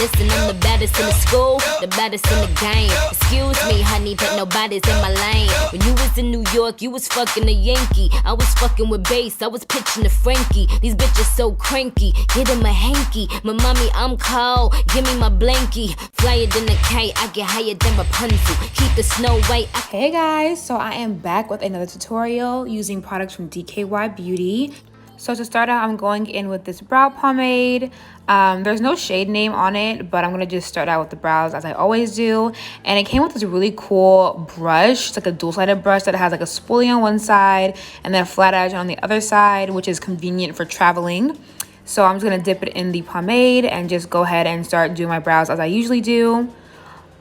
baddest, and I'm the baddest in the school, the baddest in the game. Excuse me, honey, but nobody's in my lane. When you was in New York, you was fucking a Yankee. I was fucking with bass, I was pitching to Frankie. These bitches so cranky, get him a hanky. My mommy, I'm cold, give me my blankie. Flyer than a kite, I get higher than Rapunzel. Keep the snow white. Hey guys, so I am back with another tutorial using products from DKY Beauty. So to start out, I'm going in with this brow pomade. There's no shade name on it, but I'm gonna just start out with the brows as I always do. And it came with this really cool brush. It's like a dual-sided brush that has like a spoolie on one side and then a flat edge on the other side, which is convenient for traveling. So I'm just gonna dip it in the pomade and just go ahead and start doing my brows as I usually do.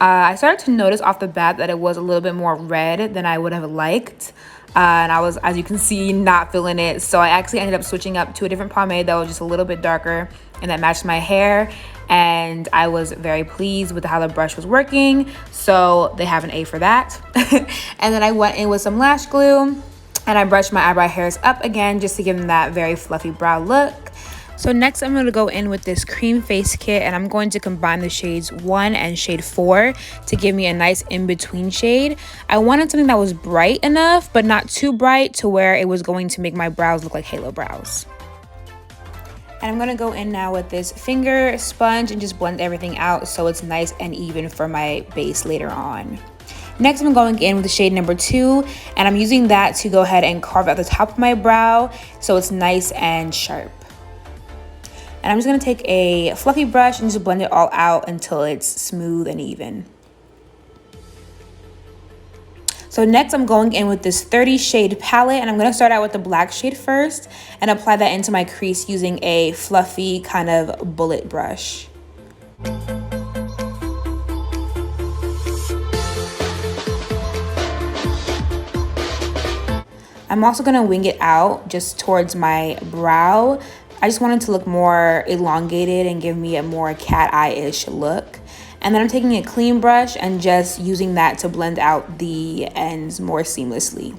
I started to notice off the bat that it was a little bit more red than I would have liked. And I was, as you can see, not feeling it. So I actually ended up switching up to a different pomade that was just a little bit darker and that matched my hair. And I was very pleased with how the brush was working. So they have an A for that. And then I went in with some lash glue and I brushed my eyebrow hairs up again just to give them that very fluffy brow look. So next I'm going to go in with this cream face kit and I'm going to combine the shades 1 and shade 4 to give me a nice in-between shade. I wanted something that was bright enough but not too bright to where it was going to make my brows look like halo brows. And I'm going to go in now with this finger sponge and just blend everything out so it's nice and even for my base later on. Next, I'm going in with the shade number 2 and I'm using that to go ahead and carve out the top of my brow so it's nice and sharp. And I'm just going to take a fluffy brush and just blend it all out until it's smooth and even. So next I'm going in with this 30 shade palette and I'm going to start out with the black shade first and apply that into my crease using a fluffy kind of bullet brush. I'm also going to wing it out just towards my brow. I just wanted to look more elongated and give me a more cat eye-ish look. And then I'm taking a clean brush and just using that to blend out the ends more seamlessly.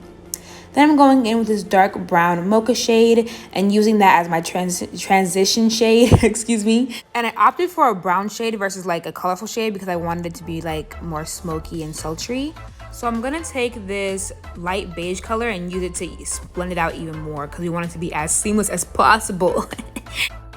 Then I'm going in with this dark brown mocha shade and using that as my transition shade, excuse me. And I opted for a brown shade versus like a colorful shade because I wanted it to be like more smoky and sultry. So I'm gonna take this light beige color and use it to blend it out even more because we want it to be as seamless as possible.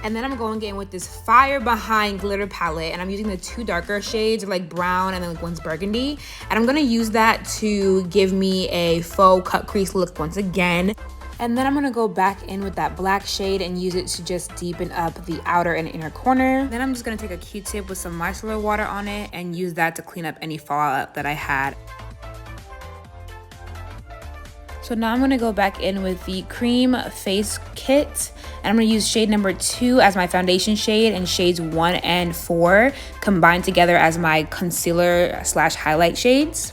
And then I'm going in with this Fire Behind glitter palette and I'm using the 2 darker shades of like brown and then like one's burgundy. And I'm gonna use that to give me a faux cut crease look once again. And then I'm gonna go back in with that black shade and use it to just deepen up the outer and inner corner. Then I'm just gonna take a Q-tip with some micellar water on it and use that to clean up any fallout that I had. So now I'm gonna go back in with the cream face kit and I'm gonna use shade number 2 as my foundation shade and shades 1 and 4 combined together as my concealer / highlight shades.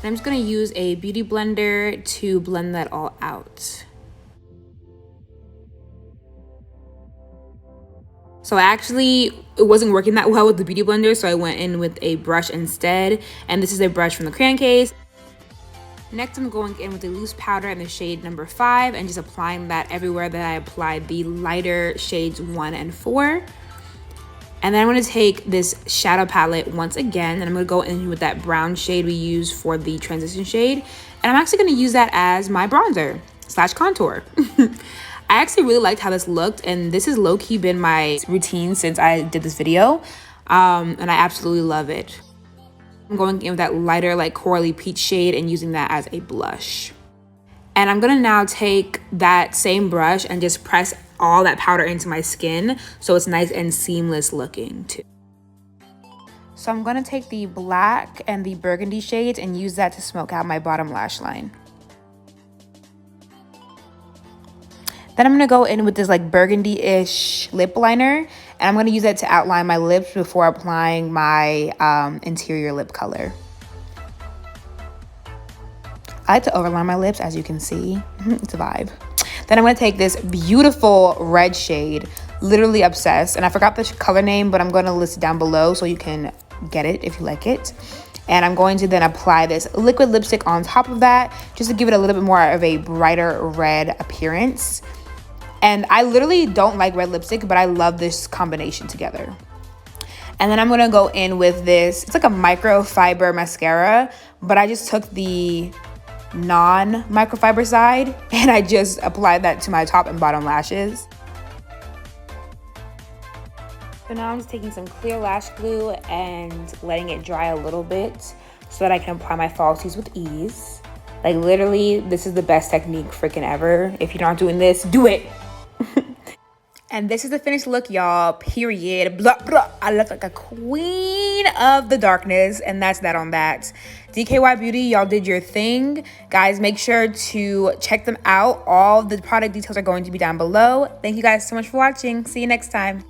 And I'm just gonna use a beauty blender to blend that all out. So it wasn't working that well with the beauty blender, so I went in with a brush instead. And this is a brush from the crayon case. Next, I'm going in with the loose powder in the shade number 5 and just applying that everywhere that I applied the lighter shades 1 and 4. And then I'm going to take this shadow palette once again, and I'm going to go in with that brown shade we used for the transition shade. And I'm actually going to use that as my bronzer / contour. I actually really liked how this looked, and this has low-key been my routine since I did this video, and I absolutely love it. I'm going in with that lighter like corally peach shade and using that as a blush. And I'm gonna now take that same brush and just press all that powder into my skin so it's nice and seamless looking too. So I'm gonna take the black and the burgundy shades and use that to smoke out my bottom lash line. Then I'm gonna go in with this like burgundy-ish lip liner and I'm gonna use that to outline my lips before applying my interior lip color. I like to overline my lips, as you can see. It's a vibe. Then I'm gonna take this beautiful red shade, literally obsessed, and I forgot the color name, but I'm gonna list it down below so you can get it if you like it. And I'm going to then apply this liquid lipstick on top of that just to give it a little bit more of a brighter red appearance. And I literally don't like red lipstick, but I love this combination together. And then I'm gonna go in with this, it's like a microfiber mascara, but I just took the non-microfiber side and I just applied that to my top and bottom lashes. So now I'm just taking some clear lash glue and letting it dry a little bit so that I can apply my falsies with ease. Like literally, this is the best technique freaking ever. If you're not doing this, do it. And this is the finished look, y'all, period. Blah, blah. I look like a queen of the darkness, and that's that on that. DKY Beauty, y'all did your thing. Guys, make sure to check them out. All the product details are going to be down below. Thank you guys so much for watching. See you next time.